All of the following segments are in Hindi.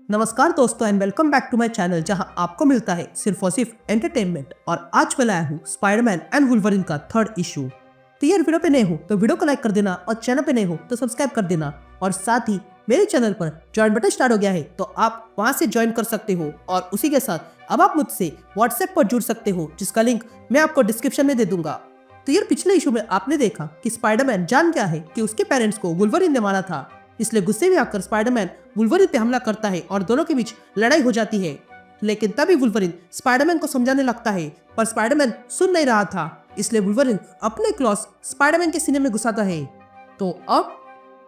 नमस्कार दोस्तों and welcome back to my channel जहां आपको मिलता है सिर्फ और सिर्फ एंटरटेनमेंट। और आज मैं लाया हूं स्पाइडरमैन एंड वुल्वरिन का थर्ड इशू। तो यार वीडियो पे नए हो तो वीडियो को लाइक कर देना और चैनल पे नए हो तो सब्सक्राइब कर देना। और साथ ही मेरे चैनल पर ज्वाइन बटन स्टार्ट हो गया है तो आप वहां से ज्वाइन कर सकते हो। और उसी के साथ अब आप मुझसे व्हाट्सएप पर जुड़ सकते हो जिसका लिंक मैं आपको डिस्क्रिप्शन में दे दूंगा। तो यार पिछले इशू में आपने देखा कि स्पाइडरमैन जान गया है कि उसके पेरेंट्स को वुल्वरिन ने मारा था, इसलिए गुस्से में आकर स्पाइडरमैन वुल्वरिन पे हमला करता है और दोनों के बीच लड़ाई हो जाती है। लेकिन तभी वुल्वरिन स्पाइडरमैन को समझाने लगता है पर स्पाइडरमैन सुन नहीं रहा था, इसलिए वुल्वरिन अपने क्लॉस स्पाइडरमैन के सीने में घुसाता है। तो अब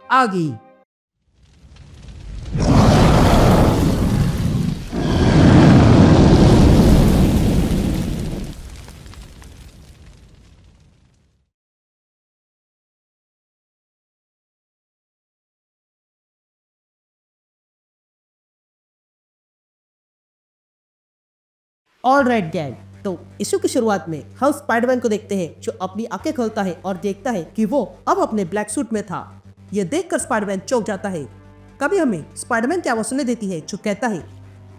आगे ऑल राइट गैंग, तो इशू की शुरुआत में हम स्पाइडरमैन को देखते हैं जो अपनी आंखें खोलता है और देखता है कि वो अब अपने ब्लैक सूट में था। यह देखकर स्पाइडरमैन चौंक जाता है। कभी हमें स्पाइडरमैन की आवाज सुनने देती है जो कहता है,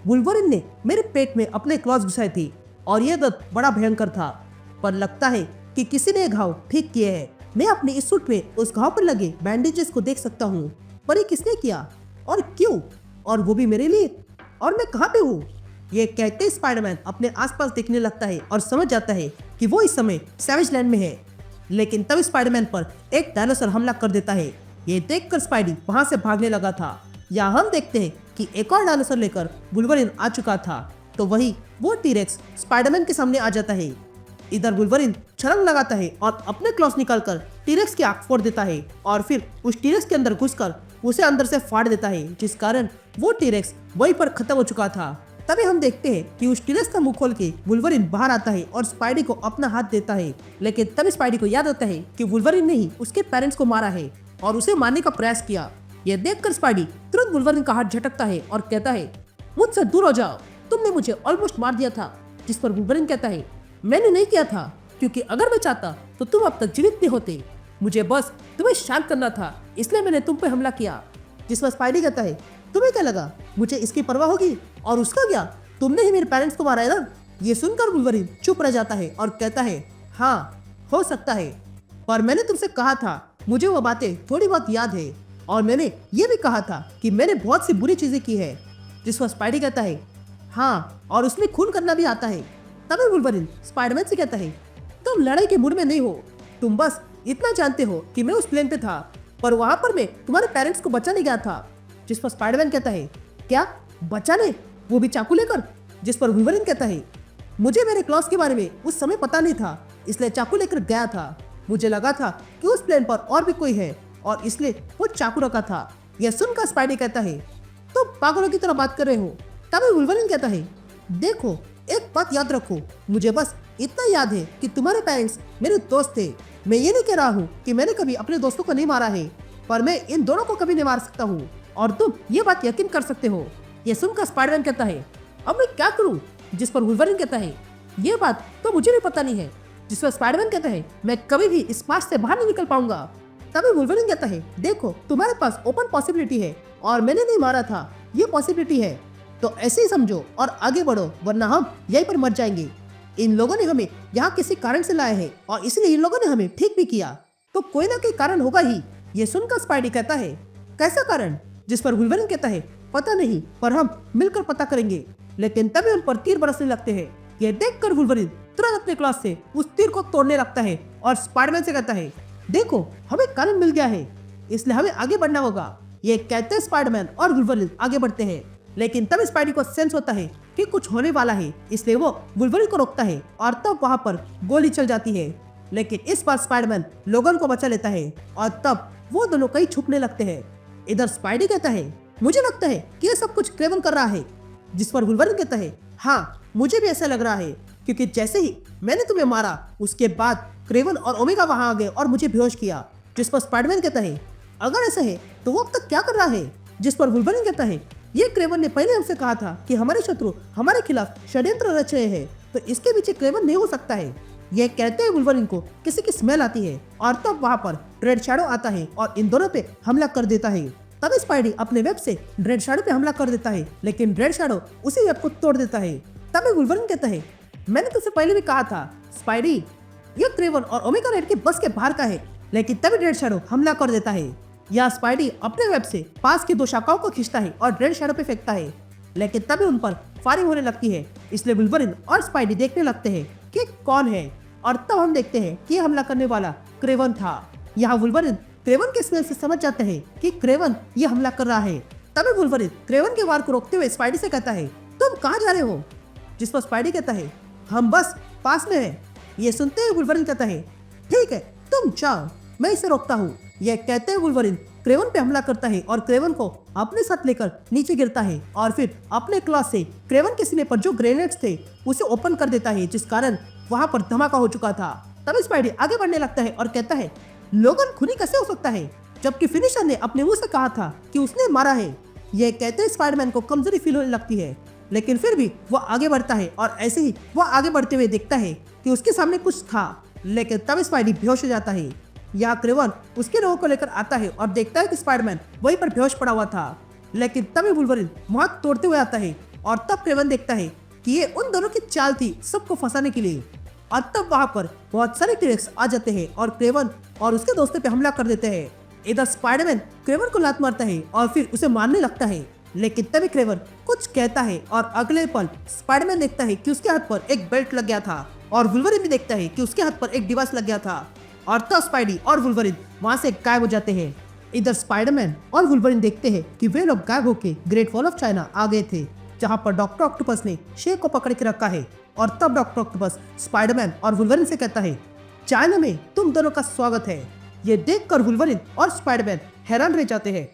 वुल्वरिन ने मेरे पेट में अपने क्लॉज घुसाए थे और यह दर्द बड़ा भयंकर था, पर लगता है कि किसी ने घाव ठीक किए हैं। मैं अपने इस सूट में उस घाव पर लगे बैंडेजेस को देख सकता हूँ, पर ये किसने किया और क्यों, और वो भी मेरे लिए, और मैं कहाँ पे हूँ। ये कहते स्पाइडरमैन अपने आसपास देखने लगता है और समझ जाता है कि वो इस समय सैवेज लैंड में है। लेकिन तब स्पाइडरमैन पर एक डायनासोर हमला कर देता है। ये देखकर स्पाइडी वहां से भागने लगा था। यहाँ हम देखते हैं कि एक और डायनासोर लेकर वुल्वरिन आ चुका था, तो वही वो टीरेक्स स्पाइडरमैन के सामने आ जाता है। इधर वुल्वरिन छलांग लगाता है और अपने क्लॉस निकालकर टीरेक्स की आंख फोड़ देता है और फिर उस टीरेक्स के अंदर घुसकर उसे अंदर से फाड़ देता है, जिस कारण वो टीरेक्स वहीं पर खत्म हो चुका था। तभी हम देखते हैं कि उस टीरेक्स का मुंह खोल के वुल्वरिन बाहर आता है और स्पाइडी को अपना हाथ देता है। लेकिन तभी स्पाइडी को याद आता है कि वुल्वरिन ने ही उसके पेरेंट्स को मारा है और उसे मारने का प्रयास किया। यह देखकर स्पाइडी तुरंत वुल्वरिन का हाथ झटकता है और कहता है, मुझसे दूर हो जाओ, तुमने मुझे ऑलमोस्ट मार दिया था। जिस पर वुल्वरिन कहता है, मैंने नहीं किया था, क्योंकि अगर मैं चाहता तो तुम अब तक जीवित नहीं होते। मुझे बस तुम्हें शांत करना था, इसलिए मैंने तुम पे हमला किया। जिस पर स्पाइडी कहता है, तुम्हें क्या लगा मुझे इसकी परवाह होगी, और उसका क्या, तुमने ही मेरे पेरेंट्स को मारा है ना। ये सुनकर वुल्वरिन चुप रह जाता है और कहता है, हाँ हो सकता है, पर मैंने तुमसे कहा था, मुझे वो बातें थोड़ी बहुत याद है, और मैंने ये भी कहा था कि मैंने बहुत सी बुरी चीजें की है। जिस पर स्पाइडी कहता है, हाँ और उसमें खून करना भी आता है। तभी वुल्वरिन स्पाइडरमैन से कहता है, तुम लड़ाई के मूड में नहीं हो, तुम बस इतना जानते हो कि मैं उस प्लेन पे था, पर वहां पर मैं तुम्हारे पेरेंट्स को बचाने गया था। जिस पर स्पाइडरमैन कहता है, क्या बचाने, वो भी चाकू लेकर। जिस पर वुल्वरिन कहता है, मुझे मेरे क्लॉस के बारे में उस समय पता नहीं था, इसलिए चाकू लेकर गया था। मुझे लगा था कि उस प्लेन पर और भी कोई है और इसलिए वो चाकू रखा था। यह सुनकर स्पाइडी कहता है, तुम पागलों की तरह बात कर रहे हो। तभी वुल्वरिन कहता है, देखो एक बात याद रखो, मुझे बस इतना याद है कि तुम्हारे पेरेंट्स मेरे दोस्त थे। मैं ये नहीं कह रहा हूँ कि मैंने कभी अपने दोस्तों को नहीं मारा है, पर मैं इन दोनों को कभी नहीं मार सकता हूँ, और तुम ये बात यकीन कर सकते हो। ये सुनकर स्पाइडरमैन कहता है, अब मैं क्या करूं। जिस पर वुल्वरिन कहता है, ये बात तो मुझे भी पता नहीं है। जिस पर स्पाइडरमैन कहता है, मैं कभी भी इस पास से बाहर नहीं निकल पाऊंगा। तभी वुल्वरिन कहता है, देखो तुम्हारे पास ओपन पॉसिबिलिटी है और मैंने नहीं मारा था, ये पॉसिबिलिटी है, तो ऐसे ही समझो और आगे बढ़ो, वरना हम यहीं पर मर जाएंगे। इन लोगों ने हमें यहाँ किसी कारण से लाया है और इसलिए इन लोगों ने हमें ठीक भी किया, तो कोई ना कोई कारण होगा ही। ये सुनकर स्पाइडी कहता है, कैसा कारण। जिस पर वुल्वरिन कहता है, पता नहीं, पर हम मिलकर पता करेंगे। लेकिन तभी उन पर तीर बरसने लगते हैं। यह देखकर वुल्वरिन तुरंत अपने क्लॉस से उस तीर को तोड़ने लगता है और स्पाइडरमैन से कहता है, देखो हमें कारण मिल गया है, इसलिए हमें आगे बढ़ना होगा। ये कहते स्पाइडरमैन और वुल्वरिन आगे बढ़ते हैं। लेकिन तब स्पाइडी को सेंस होता है कि कुछ होने वाला है, इसलिए वो वुल्वरिन को रोकता है और तब वहां पर गोली चल जाती है। लेकिन इस बार स्पाइडरमैन लोगन को बचा लेता है और तब वो दोनों कहीं छुपने लगते हैं। इधर स्पाइडी कहता है, मुझे लगता है कि ये सब कुछ क्रेवन कर रहा है। जिस पर वुल्वरिन कहता है, हाँ मुझे भी ऐसा लग रहा है, क्योंकि जैसे ही मैंने तुम्हें मारा उसके बाद क्रेवन और ओमेगा वहां आ गए और मुझे बेहोश किया। जिस पर स्पाइडरमैन कहता है, अगर ऐसा है तो वो अब तक क्या कर रहा है। जिस पर वुल्वरिन कहता है, ये क्रेवन ने पहले हमसे कहा था कि हमारे शत्रु हमारे खिलाफ षड्यंत्र रच रहे हैं, तो इसके पीछे क्रेवन नहीं हो सकता है। यह कहते हुए वुल्वरिन को किसी की स्मेल आती है और तब वहां पर रेड शैडो आता है और इन दोनों पे हमला कर देता है। तभी स्पाइडी अपने वेब से रेड शैडो पे हमला कर देता है, लेकिन रेड शैडो उसी वेब को तोड़ देता है। तभी वुल्वरिन कहता है, मैंने तुझसे पहले भी कहा था स्पाइडी, ये क्रेवन और ओमेगा रेड के बस के बाहर का है। लेकिन तभी रेड शैडो हमला कर देता है। यह स्पाइडी अपने वेब से पास की 2 शाखाओं को खींचता है और रेड शैडो पे फेंकता है, लेकिन तभी उन पर फायरिंग होने लगती है। इसलिए वुल्वरिन और स्पाइडी देखने लगते हैं कि कौन है, और तब हम देखते हैं कि हमला करने वाला क्रेवन था। यहाँ वुल्वरिन क्रेवन के स्मेल से समझ जाते हैं कि क्रेवन ये हमला कर रहा है। तभी वुल्वरिन क्रेवन के वार को रोकते हुए स्पाइडी से कहता है, तुम कहाँ जा रहे हो? जिस पर स्पाइडी कहता है, हम बस पास में हैं। ये सुनते हुए वुल्वरिन कहता है, ठीक है तुम जाओ, मैं इसे रोकता हूँ। यह कहते हुए वुल्वरिन क्रेवन पे हमला करता है और क्रेवन को अपने साथ लेकर नीचे गिरता है और फिर अपने क्लॉस से क्रेवन के सीने पर जो ग्रेनेड्स थे उसे ओपन कर देता है, जिस कारण वहां पर धमाका हो चुका था। तभी स्पाइडी आगे बढ़ने लगता है और कहता है, लोगन खूनी कैसे हो सकता है, जबकि फिनिशर ने अपने मुंह से कहा था कि उसने मारा है। यह कहते हुए स्पाइडरमैन को कमजोरी फील होने लगती है, लेकिन फिर भी वह आगे बढ़ता है और ऐसे ही वह आगे बढ़ते हुए देखता है कि उसके सामने कुछ था, लेकिन तब स्पाइडी बेहोश हो जाता है। यहाँ क्रेवन उसके रोग को लेकर आता है और देखता है कि स्पाइडरमैन वहीं पर बेहोश पड़ा हुआ था, लेकिन तभी वुल्वरिन वहां तोड़ते हुए आता है और तब क्रेवन देखता है कि ये उन दोनों की चाल थी सबको फंसाने के लिए। और तब वहां पर बहुत सारे टीरेक्स आ जाते हैं और क्रेवन और उसके दोस्तों पे हमला कर देते हैं। इधर स्पाइडरमैन क्रेवन को लात मारता है और फिर उसे मारने लगता है, लेकिन तभी क्रेवन कुछ कहता है और अगले पल स्पाइडरमैन देखता है कि उसके हाथ पर एक बेल्ट लग गया था और वुल्वरिन भी देखता है कि उसके हाथ पर एक डिवाइस लग गया था। और तब स्पाइडी और वुल्वरिन वहां से गायब हो जाते हैं। इधर स्पाइडरमैन और वुल्वरिन देखते हैं कि वे लोग गायब होके ग्रेट वॉल ऑफ चाइना आ गए थे, जहां पर डॉक्टर ऑक्टोपस ने शेर को पकड़ के रखा है। और तब डॉक्टर ऑक्टोपस स्पाइडरमैन और वुल्वरिन से कहता है, चाइना में तुम दोनों का स्वागत है। ये देखकर वुल्वरिन और स्पाइडरमैन हैरान रह जाते हैं